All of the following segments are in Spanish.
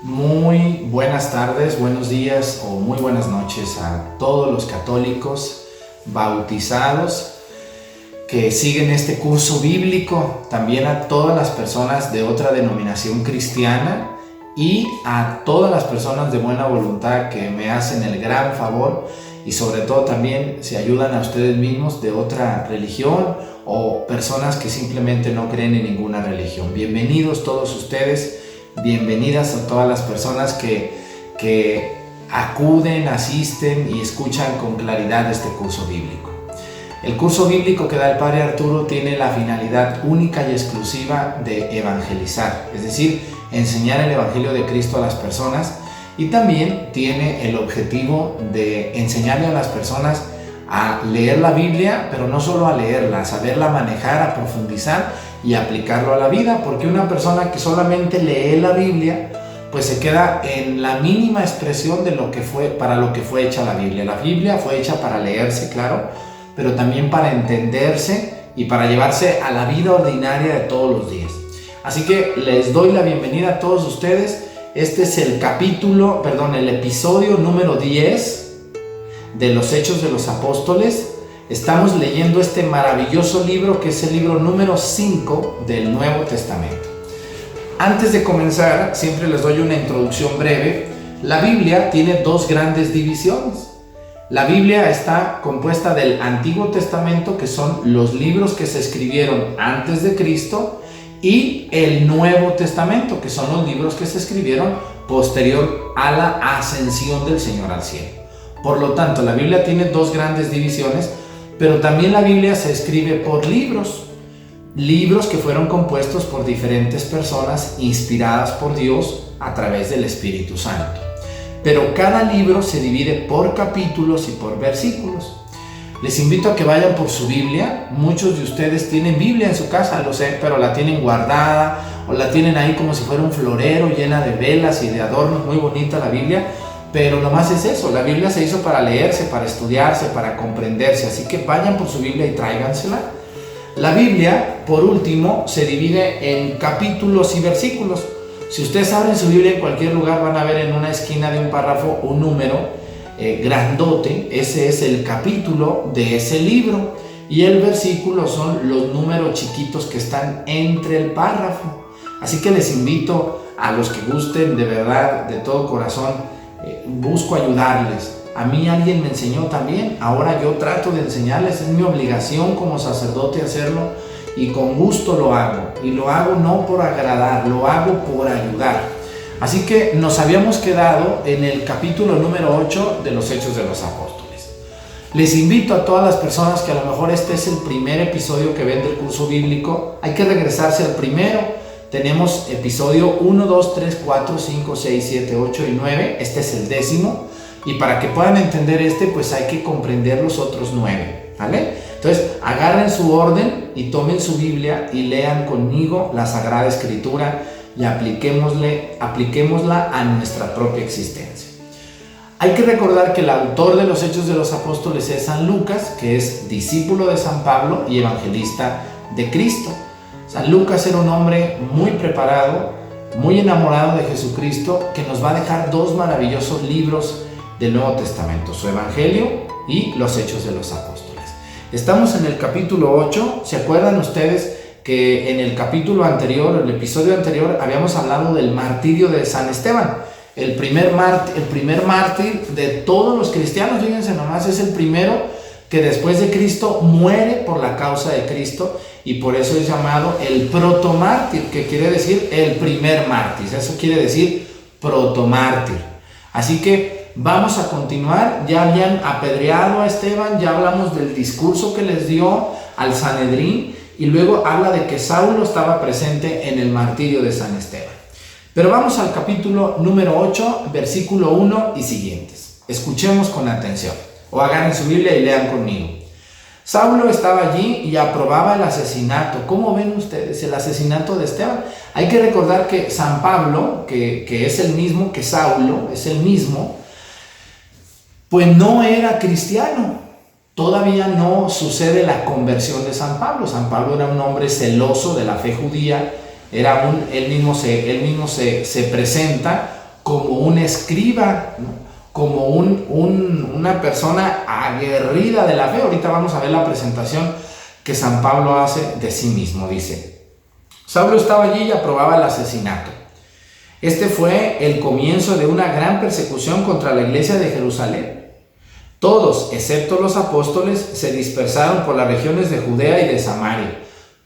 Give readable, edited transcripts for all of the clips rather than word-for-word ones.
Muy buenas tardes, buenos días o muy buenas noches a todos los católicos bautizados que siguen este curso bíblico, también a todas las personas de otra denominación cristiana y a todas las personas de buena voluntad que me hacen el gran favor y sobre todo también se ayudan a ustedes mismos de otra religión o personas que simplemente no creen en ninguna religión. Bienvenidos todos ustedes. Bienvenidas a todas las personas que acuden, asisten y escuchan con claridad este curso bíblico. El curso bíblico que da el Padre Arturo tiene la finalidad única y exclusiva de evangelizar, es decir, enseñar el Evangelio de Cristo a las personas, y también tiene el objetivo de enseñarle a las personas a leer la Biblia, pero no solo a leerla, a saberla manejar, a profundizar y aplicarlo a la vida, porque una persona que solamente lee la Biblia pues se queda en la mínima expresión de lo que fue, para lo que fue hecha la Biblia. La Biblia fue hecha para leerse, claro, pero también para entenderse y para llevarse a la vida ordinaria de todos los días. Así que les doy la bienvenida a todos ustedes. Este es el episodio número 10 de los Hechos de los Apóstoles. Estamos leyendo este maravilloso libro que es el libro número 5 del Nuevo Testamento. Antes de comenzar, siempre les doy una introducción breve. La Biblia tiene dos grandes divisiones. La Biblia está compuesta del Antiguo Testamento, que son los libros que se escribieron antes de Cristo, y el Nuevo Testamento, que son los libros que se escribieron posterior a la ascensión del Señor al cielo. Por lo tanto, la Biblia tiene dos grandes divisiones, pero también la Biblia se escribe por libros que fueron compuestos por diferentes personas inspiradas por Dios a través del Espíritu Santo. Pero cada libro se divide por capítulos y por versículos. Les invito a que vayan por su Biblia. Muchos de ustedes tienen Biblia en su casa, lo sé, pero la tienen guardada o la tienen ahí como si fuera un florero llena de velas y de adornos. Muy bonita la Biblia. Pero nomás es eso, la Biblia se hizo para leerse, para estudiarse, para comprenderse, así que vayan por su Biblia y tráigansela. La Biblia, por último, se divide en capítulos y versículos. Si ustedes abren su Biblia en cualquier lugar, van a ver en una esquina de un párrafo un número grandote. Ese es el capítulo de ese libro, y el versículo son los números chiquitos que están entre el párrafo. Así que les invito a los que gusten, de verdad, de todo corazón, busco ayudarles. A mí alguien me enseñó también, ahora yo trato de enseñarles. Es mi obligación como sacerdote hacerlo, y con gusto lo hago, y lo hago no por agradar, lo hago por ayudar. Así que nos habíamos quedado en el capítulo número 8 de los Hechos de los Apóstoles. Les invito a todas las personas que a lo mejor este es el primer episodio que ven del curso bíblico, hay que regresarse al primero. Tenemos episodio 1, 2, 3, 4, 5, 6, 7, 8 y 9. Este es el 10º. Y para que puedan entender pues hay que comprender los otros 9. ¿Vale? Entonces, agarren su orden y tomen su Biblia y lean conmigo la Sagrada Escritura y apliquémosla a nuestra propia existencia. Hay que recordar que el autor de los Hechos de los Apóstoles es San Lucas, que es discípulo de San Pablo y evangelista de Cristo. San Lucas era un hombre muy preparado, muy enamorado de Jesucristo, que nos va a dejar dos maravillosos libros del Nuevo Testamento, su Evangelio y los Hechos de los Apóstoles. Estamos en el capítulo 8. ¿Se acuerdan ustedes que en el capítulo anterior, el episodio anterior, habíamos hablado del martirio de San Esteban? El primer mártir de todos los cristianos. Fíjense nomás, es el primero que después de Cristo muere por la causa de Cristo, y por eso es llamado el protomártir, que quiere decir el primer mártir. Eso quiere decir protomártir. Así que vamos a continuar. Ya habían apedreado a Esteban, ya hablamos del discurso que les dio al Sanedrín, y luego habla de que Saulo estaba presente en el martirio de San Esteban. Pero vamos al capítulo número 8, versículo 1 y siguientes. Escuchemos con atención, o agarren su Biblia y lean conmigo. Saulo estaba allí y aprobaba el asesinato. ¿Cómo ven ustedes el asesinato de Esteban? Hay que recordar que San Pablo, que es el mismo que Saulo, es el mismo, pues no era cristiano. Todavía no sucede la conversión de San Pablo. San Pablo era un hombre celoso de la fe judía, él mismo se presenta como un escriba, ¿no? Como una persona aguerrida de la fe. Ahorita vamos a ver la presentación que San Pablo hace de sí mismo. Dice: Saulo estaba allí y aprobaba el asesinato. Este fue el comienzo de una gran persecución contra la iglesia de Jerusalén. Todos, excepto los apóstoles, se dispersaron por las regiones de Judea y de Samaria.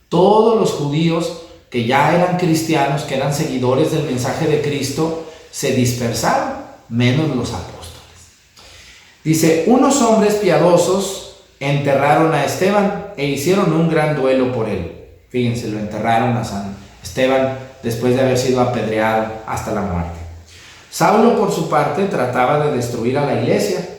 Todos los judíos que ya eran cristianos, que eran seguidores del mensaje de Cristo, se dispersaron, menos los apóstoles. Dice: unos hombres piadosos enterraron a Esteban e hicieron un gran duelo por él. Fíjense, lo enterraron a San Esteban después de haber sido apedreado hasta la muerte. Saulo, por su parte, trataba de destruir a la iglesia.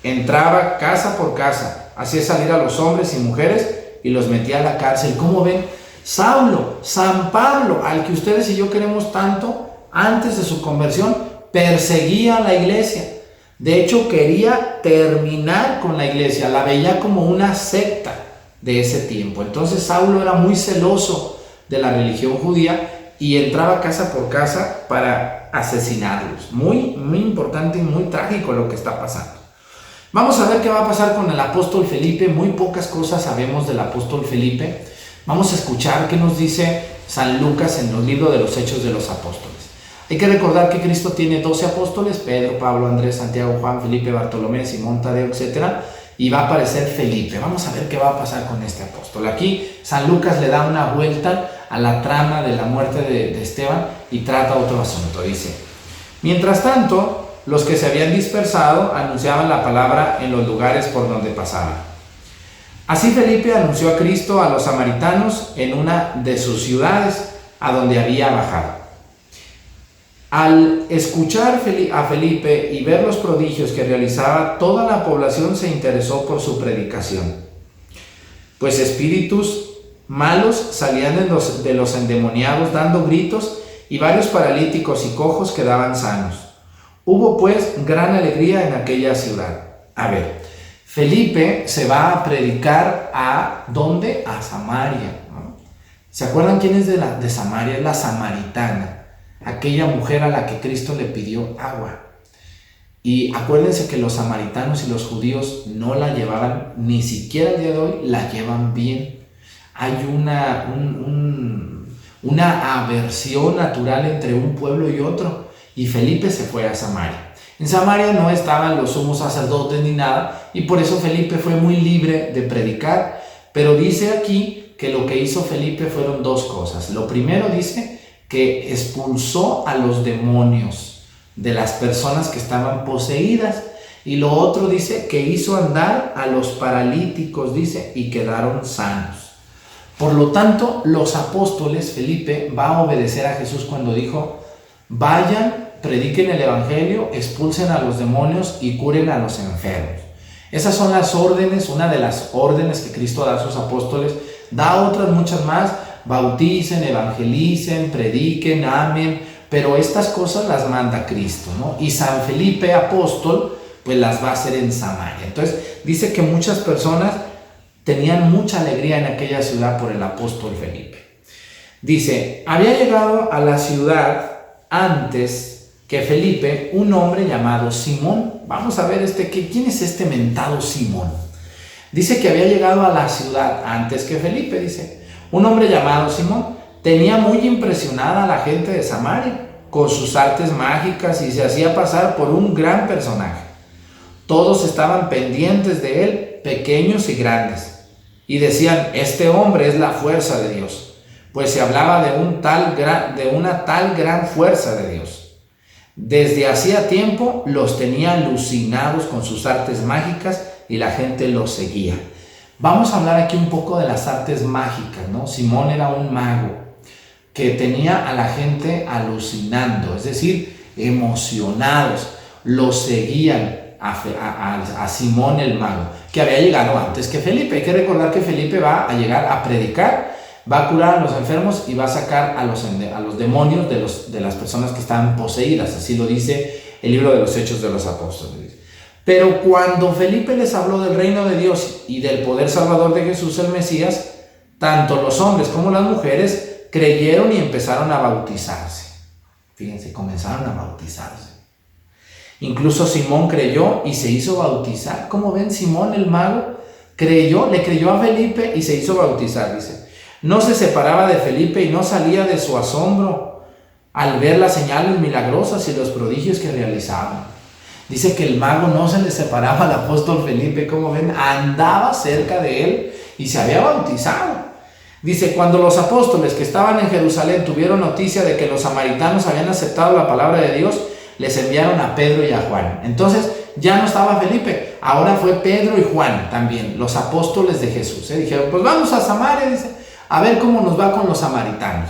Entraba casa por casa, hacía salir a los hombres y mujeres y los metía a la cárcel. ¿Cómo ven? Saulo, San Pablo, al que ustedes y yo queremos tanto, antes de su conversión, perseguía a la iglesia. De hecho, quería terminar con la iglesia, la veía como una secta de ese tiempo. Entonces, Saulo era muy celoso de la religión judía y entraba casa por casa para asesinarlos. Muy, muy importante y muy trágico lo que está pasando. Vamos a ver qué va a pasar con el apóstol Felipe. Muy pocas cosas sabemos del apóstol Felipe. Vamos a escuchar qué nos dice San Lucas en los libros de los Hechos de los Apóstoles. Hay que recordar que Cristo tiene 12 apóstoles: Pedro, Pablo, Andrés, Santiago, Juan, Felipe, Bartolomé, Simón, Tadeo, etc. Y va a aparecer Felipe. Vamos a ver qué va a pasar con este apóstol. Aquí San Lucas le da una vuelta a la trama de la muerte de Esteban y trata otro asunto. Dice: mientras tanto, los que se habían dispersado anunciaban la palabra en los lugares por donde pasaban. Así Felipe anunció a Cristo a los samaritanos en una de sus ciudades a donde había bajado. Al escuchar a Felipe y ver los prodigios que realizaba, toda la población se interesó por su predicación, pues espíritus malos salían de los endemoniados dando gritos, y varios paralíticos y cojos quedaban sanos. Hubo pues gran alegría en aquella ciudad. A ver, Felipe se va a predicar ¿a dónde? A Samaria, ¿no? ¿Se acuerdan quién es de Samaria? Es la samaritana, aquella mujer a la que Cristo le pidió agua. Y acuérdense que los samaritanos y los judíos no la llevaban, ni siquiera el día de hoy la llevan bien. Hay una aversión natural entre un pueblo y otro. Y Felipe se fue a Samaria. En Samaria no estaban los sumos sacerdotes ni nada, y por eso Felipe fue muy libre de predicar. Pero dice aquí que lo que hizo Felipe fueron dos cosas. Lo primero dice que expulsó a los demonios de las personas que estaban poseídas, y lo otro dice que hizo andar a los paralíticos, dice, y quedaron sanos. Por lo tanto, los apóstoles, Felipe va a obedecer a Jesús cuando dijo: vayan, prediquen el evangelio, expulsen a los demonios y curen a los enfermos. Esas son las órdenes, una de las órdenes que Cristo da a sus apóstoles. Da otras muchas más: bauticen, evangelicen, prediquen, amen, pero estas cosas las manda Cristo, ¿no? Y San Felipe, apóstol, pues las va a hacer en Samaria. Entonces dice que muchas personas tenían mucha alegría en aquella ciudad por el apóstol Felipe. Dice: había llegado a la ciudad antes que Felipe un hombre llamado Simón. Vamos a ver ¿quién es este mentado Simón? Dice que había llegado a la ciudad antes que Felipe, dice. Un hombre llamado Simón tenía muy impresionada a la gente de Samaria con sus artes mágicas y se hacía pasar por un gran personaje. Todos estaban pendientes de él, pequeños y grandes, y decían: este hombre es la fuerza de Dios, pues se hablaba de una tal gran fuerza de Dios. Desde hacía tiempo los tenía alucinados con sus artes mágicas y la gente los seguía. Vamos a hablar aquí un poco de las artes mágicas, ¿no? Simón era un mago que tenía a la gente alucinando, es decir, emocionados. Los seguían a Simón el mago, que había llegado antes que Felipe. Hay que recordar que Felipe va a llegar a predicar, va a curar a los enfermos y va a sacar a los demonios de las personas que estaban poseídas. Así lo dice el libro de los Hechos de los Apóstoles. Pero cuando Felipe les habló del reino de Dios y del poder salvador de Jesús el Mesías, tanto los hombres como las mujeres creyeron y empezaron a bautizarse. Fíjense, comenzaron a bautizarse. Incluso Simón creyó y se hizo bautizar. ¿Cómo ven? Simón el mago le creyó a Felipe y se hizo bautizar, dice. No se separaba de Felipe y no salía de su asombro al ver las señales milagrosas y los prodigios que realizaban. Dice que el mago no se le separaba al apóstol Felipe, como ven, andaba cerca de él y se había bautizado. Dice, cuando los apóstoles que estaban en Jerusalén tuvieron noticia de que los samaritanos habían aceptado la palabra de Dios, les enviaron a Pedro y a Juan. Entonces ya no estaba Felipe, ahora fue Pedro y Juan también, los apóstoles de Jesús. Dijeron, pues vamos a Samaria, dice, a ver cómo nos va con los samaritanos.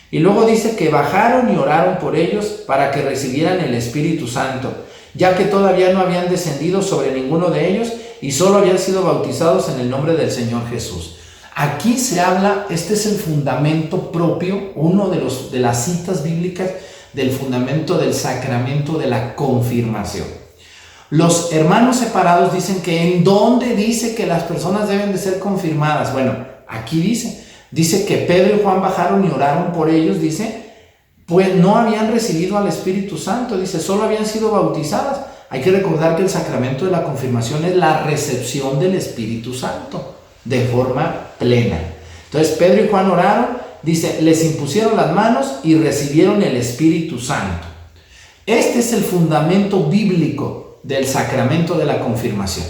Y luego dice que bajaron y oraron por ellos para que recibieran el Espíritu Santo, ya que todavía no habían descendido sobre ninguno de ellos y solo habían sido bautizados en el nombre del Señor Jesús. Aquí se habla, este es el fundamento propio, uno de las citas bíblicas del fundamento del sacramento de la confirmación. Los hermanos separados dicen que ¿en dónde dice que las personas deben de ser confirmadas? Bueno, aquí dice que Pedro y Juan bajaron y oraron por ellos, dice, pues no habían recibido al Espíritu Santo, dice, solo habían sido bautizadas. Hay que recordar que el sacramento de la confirmación es la recepción del Espíritu Santo de forma plena. Entonces Pedro y Juan oraron, dice, les impusieron las manos y recibieron el Espíritu Santo. Este es el fundamento bíblico del sacramento de la confirmación.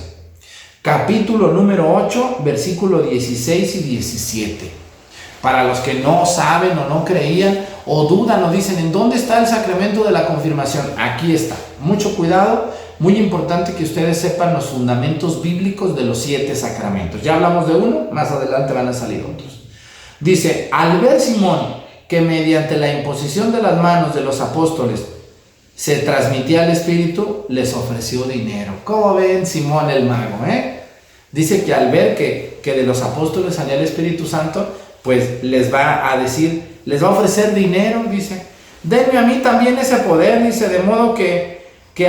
Capítulo número 8, versículo 16 y 17. Para los que no saben o no creían o dudan o dicen, ¿en dónde está el sacramento de la confirmación? Aquí está. Mucho cuidado, muy importante que ustedes sepan los fundamentos bíblicos de los 7 sacramentos. Ya hablamos de uno, más adelante van a salir otros. Dice, al ver Simón que mediante la imposición de las manos de los apóstoles se transmitía el Espíritu, les ofreció dinero. ¿Cómo ven Simón el mago? Dice que al ver que de los apóstoles salía el Espíritu Santo, pues les va a decir, les va a ofrecer dinero, dice, denme a mí también ese poder, dice, de modo que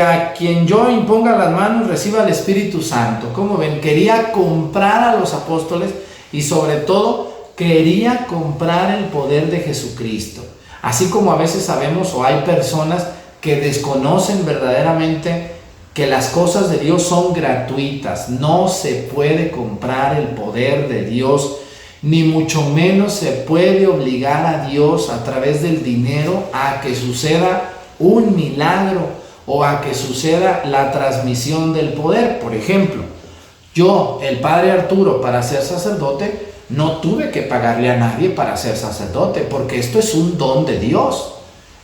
a quien yo imponga las manos reciba el Espíritu Santo. ¿Cómo ven? Quería comprar a los apóstoles y sobre todo quería comprar el poder de Jesucristo. Así como a veces sabemos o hay personas que desconocen verdaderamente que las cosas de Dios son gratuitas. No se puede comprar el poder de Dios, ni mucho menos se puede obligar a Dios a través del dinero a que suceda un milagro o a que suceda la transmisión del poder. Por ejemplo, yo, el padre Arturo, para ser sacerdote, no tuve que pagarle a nadie para ser sacerdote, porque esto es un don de Dios.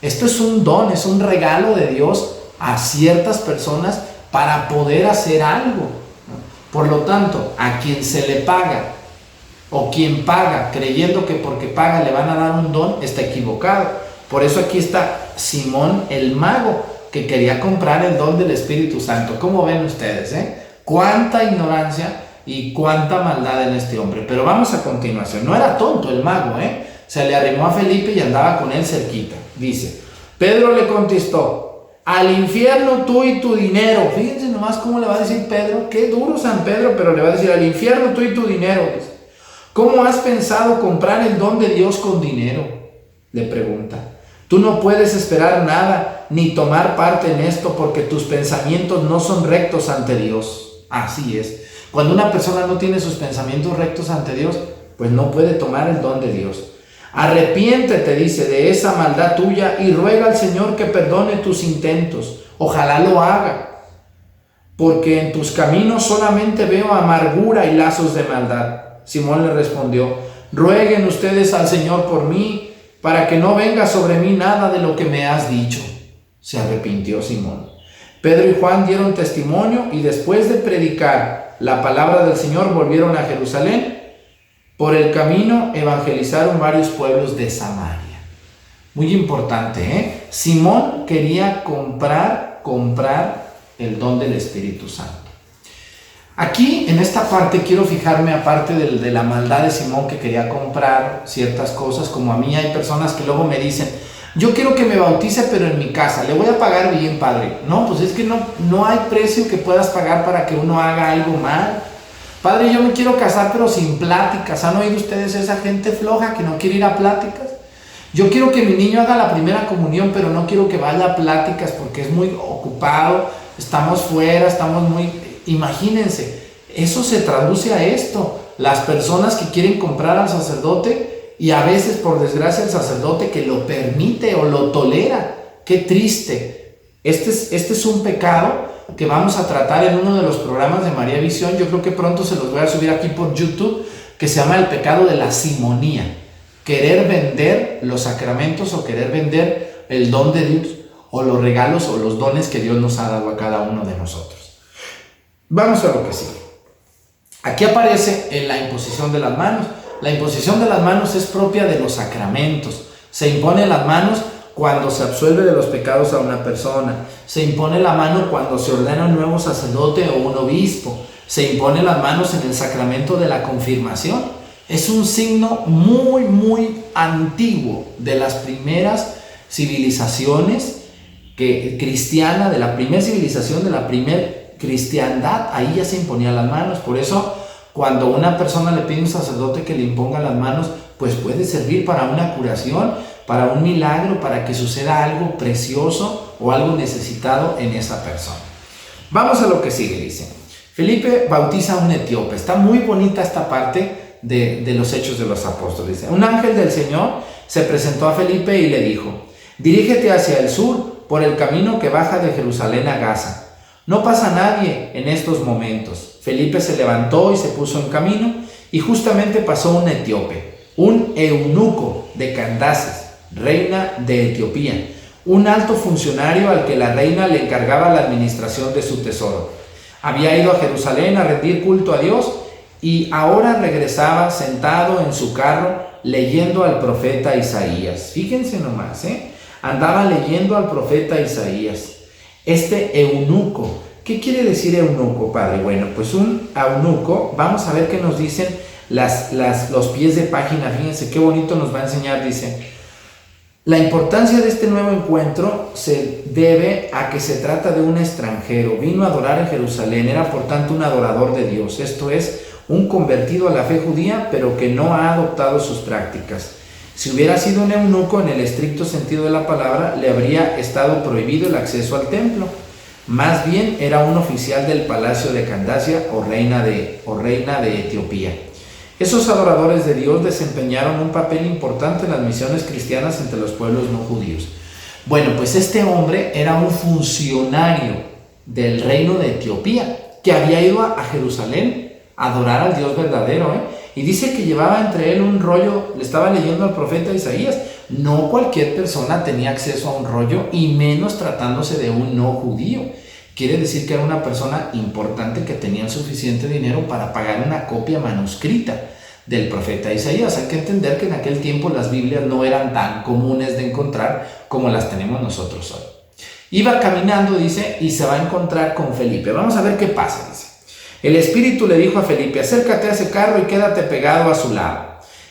Esto es un don, es un regalo de Dios a ciertas personas para poder hacer algo. Por lo tanto, a quien se le paga o quien paga creyendo que porque paga le van a dar un don, está equivocado. Por eso aquí está Simón el mago, que quería comprar el don del Espíritu Santo. ¿Cómo ven ustedes? Cuánta ignorancia y cuánta maldad en este hombre. Pero vamos a continuación. No era tonto el mago, se le arrimó a Felipe y andaba con él cerquita. Dice, Pedro le contestó, al infierno tú y tu dinero. Fíjense nomás cómo le va a decir Pedro. Qué duro San Pedro, pero le va a decir, al infierno tú y tu dinero. Dice, ¿cómo has pensado comprar el don de Dios con dinero? Le pregunta. Tú no puedes esperar nada ni tomar parte en esto porque tus pensamientos no son rectos ante Dios. Así es. Cuando una persona no tiene sus pensamientos rectos ante Dios, pues no puede tomar el don de Dios. Arrepiéntete, dice, de esa maldad tuya y ruega al Señor que perdone tus intentos. Ojalá lo haga, porque en tus caminos solamente veo amargura y lazos de maldad. Simón le respondió, rueguen ustedes al Señor por mí, para que no venga sobre mí nada de lo que me has dicho. Se arrepintió Simón. Pedro y Juan dieron testimonio y después de predicar la palabra del Señor volvieron a Jerusalén. Por el camino evangelizaron varios pueblos de Samaria. Muy importante, Simón quería comprar el don del Espíritu Santo. Aquí, en esta parte, quiero fijarme, aparte de la maldad de Simón que quería comprar ciertas cosas, como a mí hay personas que luego me dicen, yo quiero que me bautice, pero en mi casa, le voy a pagar bien, padre. No, pues es que no hay precio que puedas pagar para que uno haga algo mal. Padre, yo me quiero casar, pero sin pláticas. ¿Han oído ustedes esa gente floja que no quiere ir a pláticas? Yo quiero que mi niño haga la primera comunión, pero no quiero que vaya a pláticas porque es muy ocupado, estamos fuera, estamos muy... Imagínense, eso se traduce a esto. Las personas que quieren comprar al sacerdote y a veces, por desgracia, el sacerdote que lo permite o lo tolera. ¡Qué triste! Este es un pecado que vamos a tratar en uno de los programas de María Visión. Yo creo que pronto se los voy a subir aquí por YouTube, que se llama el pecado de la simonía. Querer vender los sacramentos o querer vender el don de Dios o los regalos o los dones que Dios nos ha dado a cada uno de nosotros. Vamos a lo que sigue. Aquí aparece en la imposición de las manos. La imposición de las manos es propia de los sacramentos. Se impone las manos cuando se absuelve de los pecados a una persona. Se impone la mano cuando se ordena un nuevo sacerdote o un obispo. Se impone las manos en el sacramento de la confirmación. Es un signo muy antiguo de las primeras civilizaciones cristianas, de la primera civilización, de la primera cristiandad. Ahí ya se imponían las manos. Por eso, cuando una persona le pide a un sacerdote que le imponga las manos, pues puede servir para una curación, para un milagro, para que suceda algo precioso o algo necesitado en esa persona. Vamos a lo que sigue, dice. Felipe bautiza a un etíope. Está muy bonita esta parte de los Hechos de los Apóstoles. Un ángel del Señor se presentó a Felipe y le dijo: dirígete hacia el sur, por el camino que baja de Jerusalén a Gaza. No pasa nadie en estos momentos. Felipe se levantó y se puso en camino, y justamente pasó un etíope, un eunuco de Candace, reina de Etiopía, un alto funcionario al que la reina le encargaba la administración de su tesoro. Había ido a Jerusalén a rendir culto a Dios y ahora regresaba sentado en su carro leyendo al profeta Isaías. Fíjense nomás, andaba leyendo al profeta Isaías. Este eunuco, ¿qué quiere decir eunuco, padre? Bueno, pues un eunuco, vamos a ver qué nos dicen los pies de página. Fíjense qué bonito nos va a enseñar. Dice: la importancia de este nuevo encuentro se debe a que se trata de un extranjero. Vino a adorar en Jerusalén, era por tanto un adorador de Dios, esto es, un convertido a la fe judía, pero que no ha adoptado sus prácticas. Si hubiera sido un eunuco en el estricto sentido de la palabra, le habría estado prohibido el acceso al templo. Más bien era un oficial del palacio de Candacia o reina de Etiopía. Esos adoradores de Dios desempeñaron un papel importante en las misiones cristianas entre los pueblos no judíos. Bueno, pues este hombre era un funcionario del reino de Etiopía que había ido a Jerusalén a adorar al Dios verdadero, y dice que llevaba entre él un rollo, le estaba leyendo al profeta Isaías. No cualquier persona tenía acceso a un rollo, y menos tratándose de un no judío. Quiere decir que era una persona importante que tenía suficiente dinero para pagar una copia manuscrita del profeta Isaías. Hay que entender que en aquel tiempo las Biblias no eran tan comunes de encontrar como las tenemos nosotros hoy. Iba caminando, dice, y se va a encontrar con Felipe. Vamos a ver qué pasa, dice. El Espíritu le dijo a Felipe: acércate a ese carro y quédate pegado a su lado.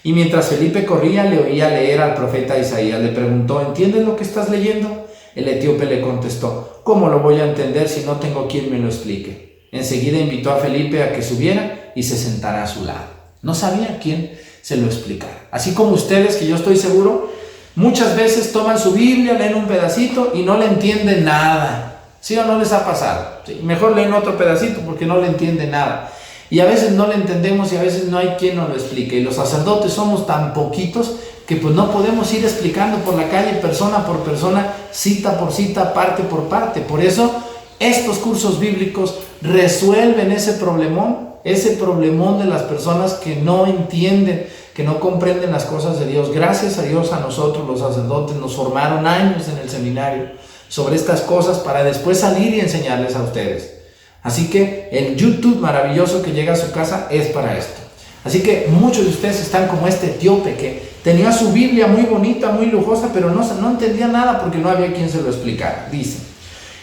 Y mientras Felipe corría, le oía leer al profeta Isaías. Le preguntó: ¿entiendes lo que estás leyendo? El etíope le contestó: ¿cómo lo voy a entender si no tengo quien me lo explique? Enseguida invitó a Felipe a que subiera y se sentara a su lado. No sabía quién se lo explicara. Así como ustedes, que yo estoy seguro, muchas veces toman su Biblia, leen un pedacito y no le entienden nada. ¿Sí o no les ha pasado? Sí, mejor leen otro pedacito porque no le entienden nada. Y a veces no le entendemos y a veces no hay quien nos lo explique. Y los sacerdotes somos tan poquitos que pues no podemos ir explicando por la calle persona por persona, cita por cita, parte por parte. Por eso estos cursos bíblicos resuelven ese problemón de las personas que no entienden, que no comprenden las cosas de Dios. Gracias a Dios, a nosotros los sacerdotes nos formaron años en el seminario sobre estas cosas para después salir y enseñarles a ustedes. Así que el YouTube maravilloso que llega a su casa es para esto. Así que muchos de ustedes están como este etíope que tenía su Biblia muy bonita, muy lujosa, pero no entendía nada porque no había quien se lo explicara. Dice,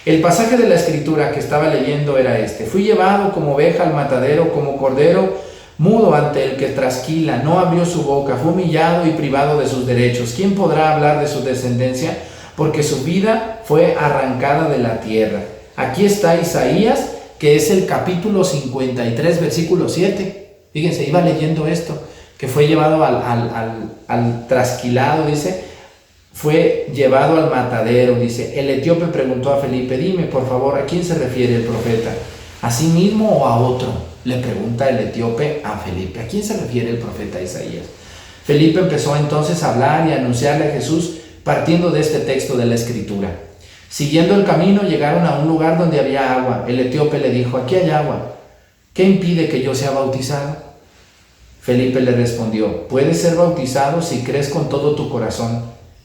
el pasaje de la Escritura que estaba leyendo era este: fui llevado como oveja al matadero, como cordero mudo ante el que trasquila, no abrió su boca, fue humillado y privado de sus derechos. ¿Quién podrá hablar de su descendencia? Porque su vida fue arrancada de la tierra. Aquí está Isaías, que es el capítulo 53, versículo 7. Fíjense, iba leyendo esto, que fue llevado al trasquilado, dice, fue llevado al matadero. Dice, el etíope preguntó a Felipe, dime por favor, ¿a quién se refiere el profeta? ¿A sí mismo o a otro? Le pregunta el etíope a Felipe, ¿a quién se refiere el profeta Isaías? Felipe empezó entonces a hablar y a anunciarle a Jesús partiendo de este texto de la Escritura. Siguiendo el camino llegaron a un lugar donde había agua. El etíope le dijo, aquí hay agua, ¿qué impide que yo sea bautizado? Felipe le respondió, puedes ser bautizado si crees con todo tu corazón.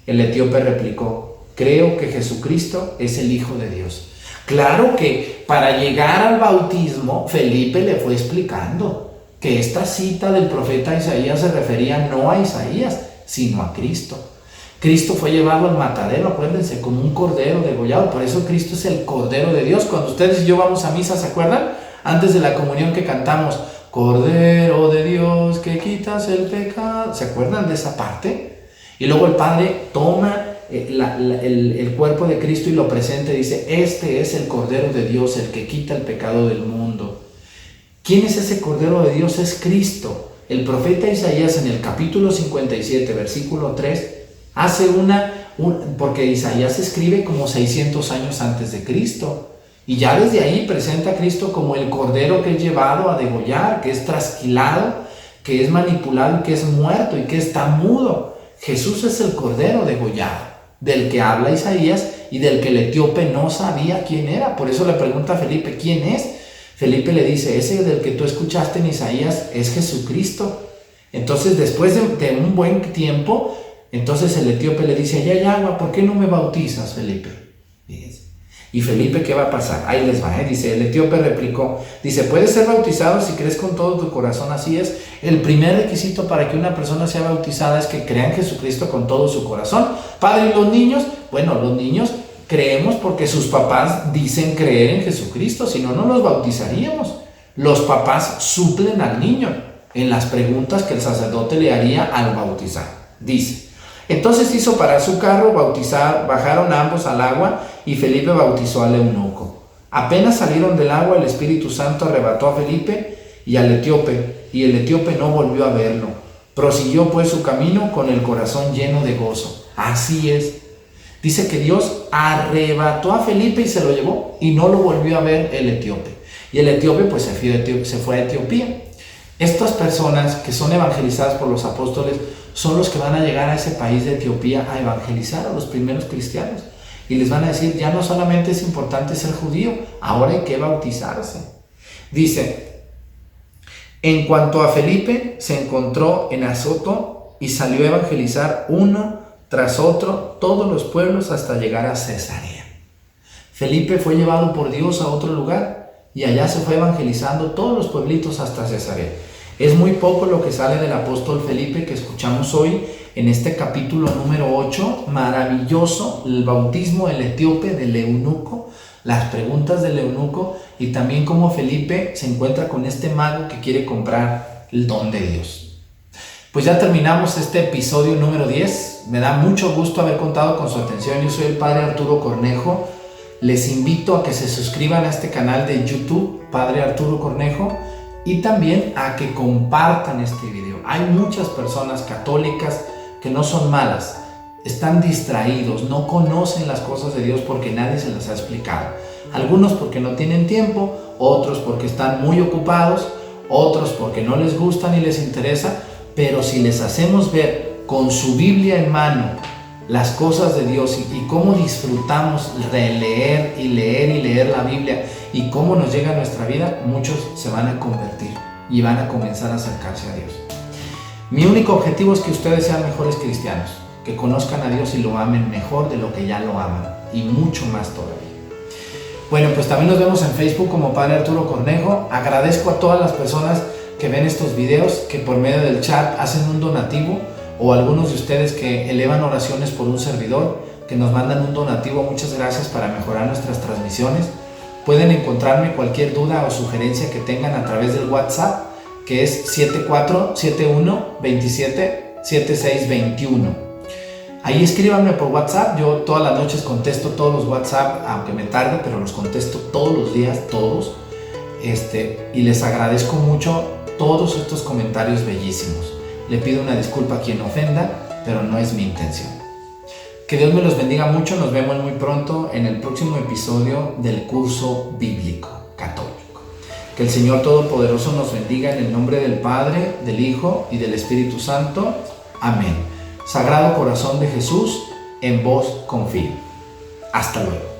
El etíope replicó, creo que Jesucristo es el Hijo de Dios. Claro que para llegar al bautismo, Felipe le fue explicando que esta cita del profeta Isaías se refería no a Isaías, sino a Cristo. Cristo fue llevado al matadero, acuérdense, como un cordero degollado. Por eso Cristo es el Cordero de Dios. Cuando ustedes y yo vamos a misa, ¿se acuerdan? Antes de la comunión que cantamos, Cordero de Dios que quitas el pecado. ¿Se acuerdan de esa parte? Y luego el Padre toma el cuerpo de Cristo y lo presenta y dice, este es el Cordero de Dios, el que quita el pecado del mundo. ¿Quién es ese Cordero de Dios? Es Cristo. El profeta Isaías en el capítulo 57, versículo 3, hace porque Isaías escribe como 600 años antes de Cristo. Y ya desde ahí presenta a Cristo como el Cordero que es llevado a degollar, que es trasquilado, que es manipulado, que es muerto y que está mudo. Jesús es el Cordero degollado, del que habla Isaías y del que el etíope no sabía quién era. Por eso le pregunta a Felipe, ¿quién es? Felipe le dice, ese del que tú escuchaste en Isaías es Jesucristo. Entonces, después de un buen tiempo, entonces el etíope le dice, allá hay agua, ¿por qué no me bautizas, Felipe? Fíjense. ¿Y Felipe qué va a pasar? Ahí les va, dice, el etíope replicó, dice, puedes ser bautizado si crees con todo tu corazón, así es. El primer requisito para que una persona sea bautizada es que crea en Jesucristo con todo su corazón. Padre, ¿y los niños? Bueno, los niños creemos porque sus papás dicen creer en Jesucristo, si no, no los bautizaríamos. Los papás suplen al niño en las preguntas que el sacerdote le haría al bautizar. Dice, entonces hizo parar su carro, bajaron ambos al agua y Felipe bautizó al eunuco. Apenas salieron del agua, el Espíritu Santo arrebató a Felipe y al etíope, y el etíope no volvió a verlo. Prosiguió pues su camino con el corazón lleno de gozo. Así es. Dice que Dios arrebató a Felipe y se lo llevó y no lo volvió a ver el etíope. Y el etíope pues se fue a Etiopía. Estas personas que son evangelizadas por los apóstoles son los que van a llegar a ese país de Etiopía a evangelizar a los primeros cristianos. Y les van a decir, ya no solamente es importante ser judío, ahora hay que bautizarse. Dice, en cuanto a Felipe, se encontró en Azoto y salió a evangelizar uno tras otro todos los pueblos hasta llegar a Cesarea. Felipe fue llevado por Dios a otro lugar y allá se fue evangelizando todos los pueblitos hasta Cesarea. Es muy poco lo que sale del apóstol Felipe que escuchamos hoy en este capítulo número 8, maravilloso, el bautismo del etíope, del eunuco, las preguntas del eunuco y también cómo Felipe se encuentra con este mago que quiere comprar el don de Dios. Pues ya terminamos este episodio número 10. Me da mucho gusto haber contado con su atención. Yo soy el Padre Arturo Cornejo. Les invito a que se suscriban a este canal de YouTube, Padre Arturo Cornejo, y también a que compartan este video. Hay muchas personas católicas que no son malas, están distraídos, no conocen las cosas de Dios porque nadie se las ha explicado. Algunos porque no tienen tiempo, otros porque están muy ocupados, otros porque no les gusta ni les interesa, pero si les hacemos ver con su Biblia en mano las cosas de Dios y cómo disfrutamos de leer y leer la Biblia y cómo nos llega a nuestra vida, muchos se van a convertir y van a comenzar a acercarse a Dios. Mi único objetivo es que ustedes sean mejores cristianos, que conozcan a Dios y lo amen mejor de lo que ya lo aman y mucho más todavía. Bueno, pues también nos vemos en Facebook como Padre Arturo Cornejo. Agradezco a todas las personas que ven estos videos, que por medio del chat hacen un donativo, o algunos de ustedes que elevan oraciones por un servidor, que nos mandan un donativo. Muchas gracias para mejorar nuestras transmisiones. Pueden encontrarme cualquier duda o sugerencia que tengan a través del WhatsApp, que es 7471277621. Ahí escríbanme por WhatsApp. Yo todas las noches contesto todos los WhatsApp, aunque me tarde, pero los contesto todos los días, todos. Y les agradezco mucho todos estos comentarios bellísimos. Le pido una disculpa a quien ofenda, pero no es mi intención. Que Dios me los bendiga mucho. Nos vemos muy pronto en el próximo episodio del curso bíblico católico. Que el Señor Todopoderoso nos bendiga en el nombre del Padre, del Hijo y del Espíritu Santo. Amén. Sagrado Corazón de Jesús, en vos confío. Hasta luego.